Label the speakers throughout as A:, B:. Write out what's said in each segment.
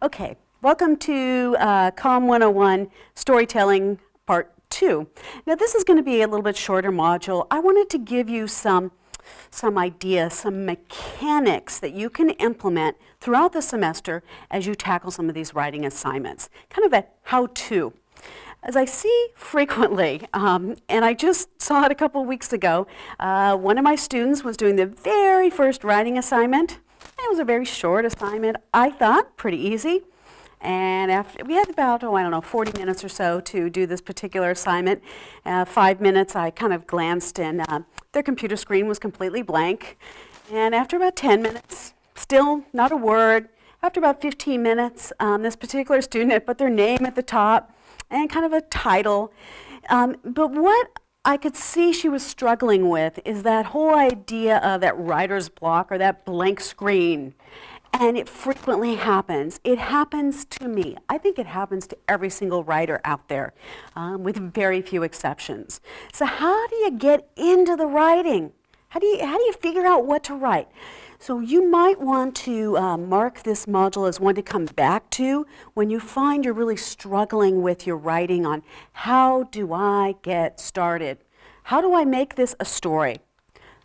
A: Okay, welcome to COMM 101 Storytelling Part 2. Now this is going to be a little bit shorter module. I wanted to give you some ideas, some mechanics that you can implement throughout the semester as you tackle some of these writing assignments. Kind of a how-to. As I see frequently, and I just saw it a couple of weeks ago, one of my students was doing the very first writing assignment. It was a very short assignment, I thought, pretty easy. And after we had about, 40 minutes or so to do this particular assignment. 5 minutes, I kind of glanced, and their computer screen was completely blank. And after about 10 minutes, still not a word. After about 15 minutes, this particular student had put their name at the top and kind of a title. But what I could see she was struggling with is that whole idea of that writer's block or that blank screen. And it frequently happens. It happens to me. I think it happens to every single writer out there, with very few exceptions. So how do you get into the writing? How do you figure out what to write? So you might want to mark this module as one to come back to when you find you're really struggling with your writing on how do I get started? How do I make this a story?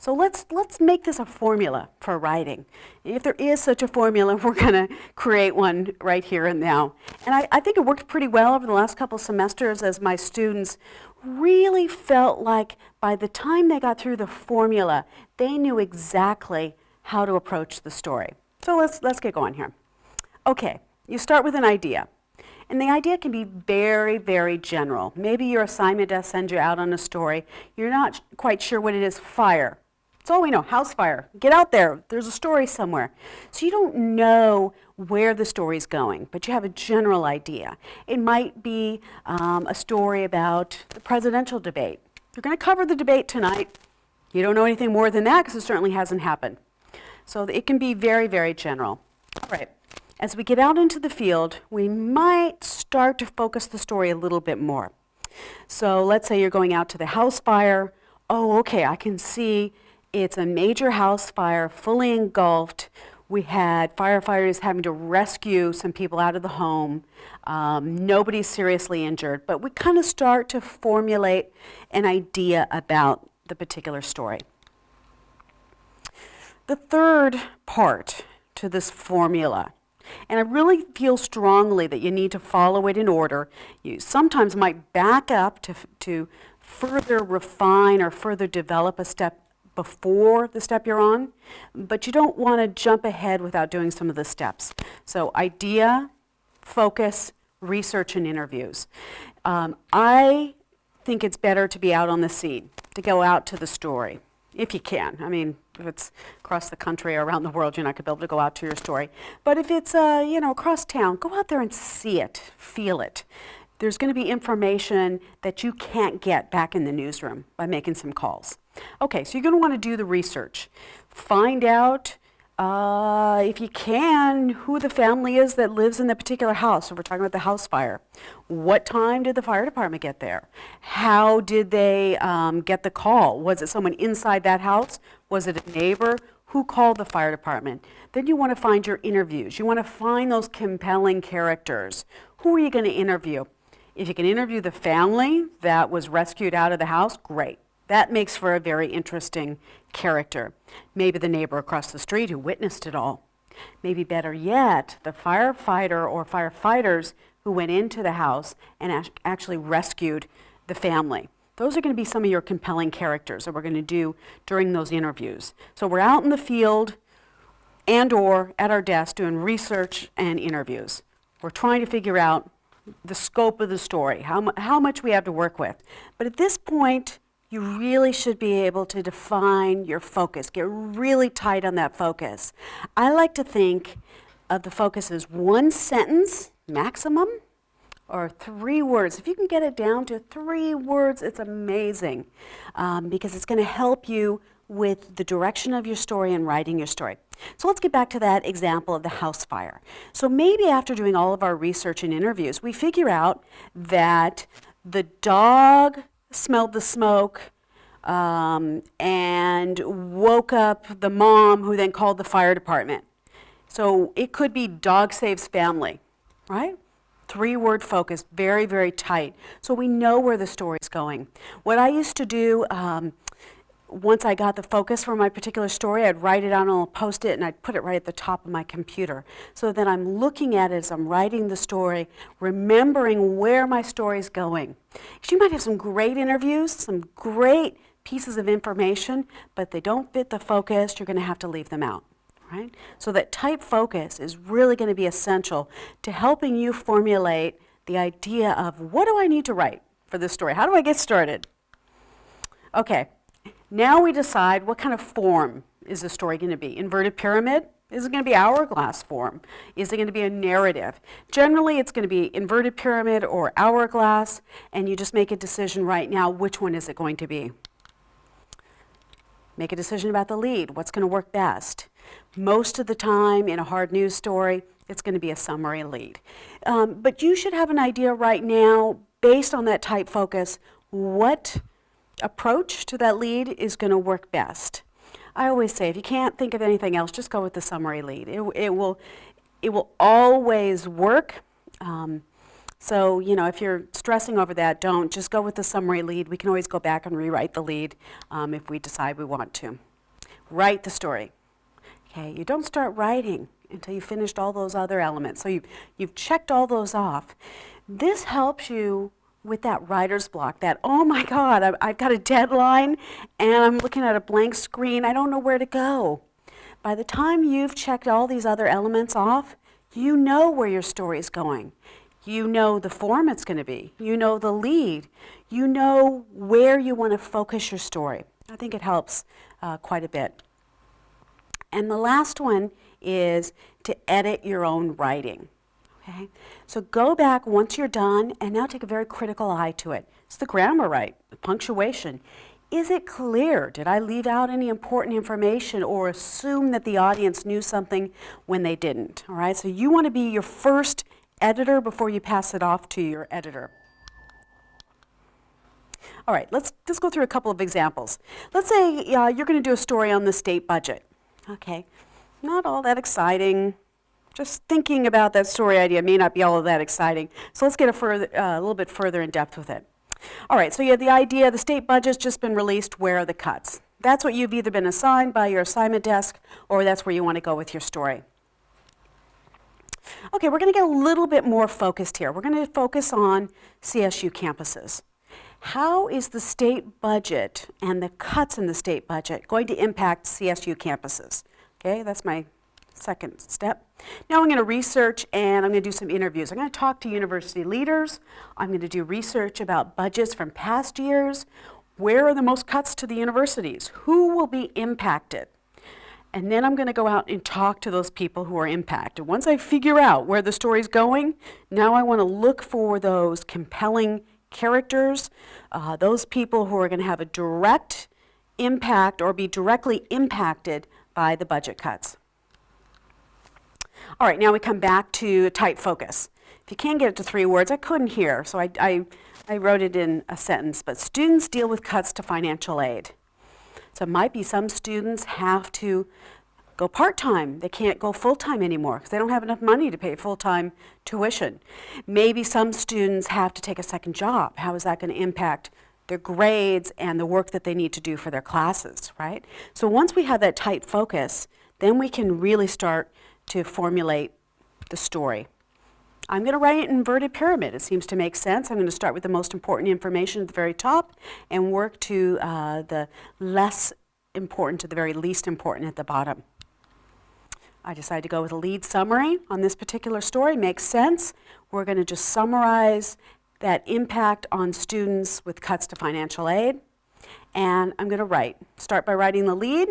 A: So let's make this a formula for writing. If there is such a formula, we're going to create one right here and now. And I think it worked pretty well over the last couple semesters as my students really felt like by the time they got through the formula, they knew exactly how to approach the story. So let's get going here. Okay, you start with an idea. And the idea can be very, very general. Maybe your assignment does send you out on a story. You're not quite sure what it is. Fire. That's all we know, house fire. Get out there, there's a story somewhere. So you don't know where the story's going, but you have a general idea. It might be a story about the presidential debate. You're going to cover the debate tonight. You don't know anything more than that because it certainly hasn't happened. So it can be very, very general. All right. As we get out into the field, we might start to focus the story a little bit more. So let's say you're going out to the house fire. Oh, okay, I can see it's a major house fire, fully engulfed. We had firefighters having to rescue some people out of the home. Nobody's seriously injured, but we kind of start to formulate an idea about the particular story. The third part to this formula, and I really feel strongly that you need to follow it in order. You sometimes might back up to further refine or further develop a step before the step you're on, but you don't want to jump ahead without doing some of the steps. So idea, focus, research, and interviews. I think it's better to be out on the scene, to go out to the story, if you can. I mean, if it's across the country or around the world, you're not going to be able to go out to your story. But if it's, across town, go out there and see it, feel it. There's going to be information that you can't get back in the newsroom by making some calls. Okay, so you're going to want to do the research. Find out, if you can, who the family is that lives in the particular house. So we're talking about the house fire. What time did the fire department get there? How did they get the call? Was it someone inside that house? Was it a neighbor? Who called the fire department? Then you want to find your interviews. You want to find those compelling characters. Who are you going to interview? If you can interview the family that was rescued out of the house, great. That makes for a very interesting character. Maybe the neighbor across the street who witnessed it all. Maybe better yet, the firefighter or firefighters who went into the house and actually rescued the family. Those are going to be some of your compelling characters that we're going to do during those interviews. So we're out in the field and or at our desk doing research and interviews. We're trying to figure out the scope of the story, how much we have to work with. But at this point, you really should be able to define your focus, get really tight on that focus. I like to think of the focus as one sentence maximum or 3 words. If you can get it down to 3 words, it's amazing because it's going to help you with the direction of your story and writing your story. So let's get back to that example of the house fire. So maybe after doing all of our research and interviews, we figure out that the dog smelled the smoke and woke up the mom who then called the fire department. So it could be dog saves family, right? 3-word focus, very, very tight. So we know where the story's going. What I used to do, once I got the focus for my particular story, I'd write it out on a Post-it and I'd put it right at the top of my computer. So that I'm looking at it as I'm writing the story, remembering where my story's going. You might have some great interviews, some great pieces of information, but if they don't fit the focus, you're going to have to leave them out. Right? So that tight focus is really going to be essential to helping you formulate the idea of what do I need to write for this story? How do I get started? Okay, now we decide what kind of form is the story going to be. Inverted pyramid? Is it going to be hourglass form? Is it going to be a narrative? Generally, it's going to be inverted pyramid or hourglass, and you just make a decision right now, which one is it going to be? Make a decision about the lead. What's going to work best? Most of the time in a hard news story, it's going to be a summary lead. But you should have an idea right now, based on that tight focus, what approach to that lead is going to work best. I always say, if you can't think of anything else, just go with the summary lead. It will always work. So, if you're stressing over that, don't. Just go with the summary lead. We can always go back and rewrite the lead if we decide we want to. Write the story. Okay, you don't start writing until you've finished all those other elements. So you've checked all those off. This helps you with that writer's block, that, oh my God, I've got a deadline and I'm looking at a blank screen. I don't know where to go. By the time you've checked all these other elements off, you know where your story is going. You know the form it's going to be. You know the lead. You know where you want to focus your story. I think it helps quite a bit. And the last one is to edit your own writing. Okay? So go back once you're done and now take a very critical eye to it. Is the grammar right? The punctuation? Is it clear? Did I leave out any important information or assume that the audience knew something when they didn't? All right? So you want to be your first editor before you pass it off to your editor. All right, let's just go through a couple of examples. Let's say you're going to do a story on the state budget. Okay, not all that exciting. Just thinking about that story idea may not be all that exciting. So let's get a little bit further in depth with it. All right, so you have the idea, the state budget's just been released, where are the cuts? That's what you've either been assigned by your assignment desk or that's where you want to go with your story. Okay, we're going to get a little bit more focused here. We're going to focus on CSU campuses. How is the state budget and the cuts in the state budget going to impact CSU campuses? Okay, that's my second step. Now I'm going to research and I'm going to do some interviews. I'm going to talk to university leaders. I'm going to do research about budgets from past years. Where are the most cuts to the universities? Who will be impacted? And then I'm going to go out and talk to those people who are impacted. Once I figure out where the story's going, now I want to look for those compelling characters, those people who are going to have a direct impact or be directly impacted by the budget cuts. All right, now we come back to tight focus. If you can't get it to 3 words, I couldn't hear, so I wrote it in a sentence, but students deal with cuts to financial aid. So it might be some students have to go part-time. They can't go full-time anymore because they don't have enough money to pay full-time tuition. Maybe some students have to take a second job. How is that going to impact their grades and the work that they need to do for their classes, right? So once we have that tight focus, then we can really start to formulate the story. I'm going to write an inverted pyramid. It seems to make sense. I'm going to start with the most important information at the very top and work to the less important to the very least important at the bottom. I decided to go with a lead summary on this particular story. Makes sense. We're going to just summarize that impact on students with cuts to financial aid. And I'm going to start by writing the lead.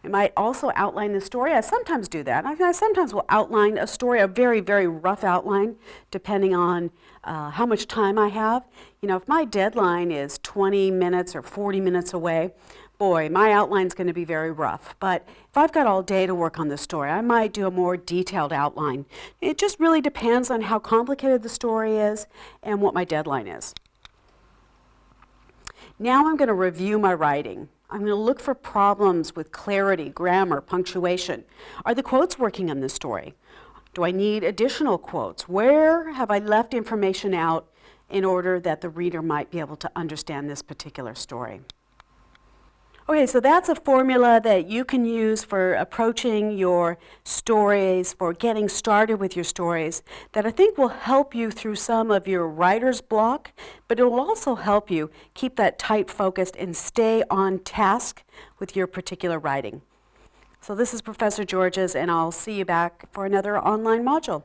A: We might also outline the story. I sometimes do that. I sometimes will outline a story, a very, very rough outline, depending on how much time I have. If my deadline is 20 minutes or 40 minutes away, boy, my outline's going to be very rough. But if I've got all day to work on the story, I might do a more detailed outline. It just really depends on how complicated the story is and what my deadline is. Now I'm going to review my writing. I'm going to look for problems with clarity, grammar, punctuation. Are the quotes working in this story? Do I need additional quotes? Where have I left information out in order that the reader might be able to understand this particular story? Okay, so that's a formula that you can use for approaching your stories, for getting started with your stories, that I think will help you through some of your writer's block, but it will also help you keep that tight focused and stay on task with your particular writing. So this is Professor Georges, and I'll see you back for another online module.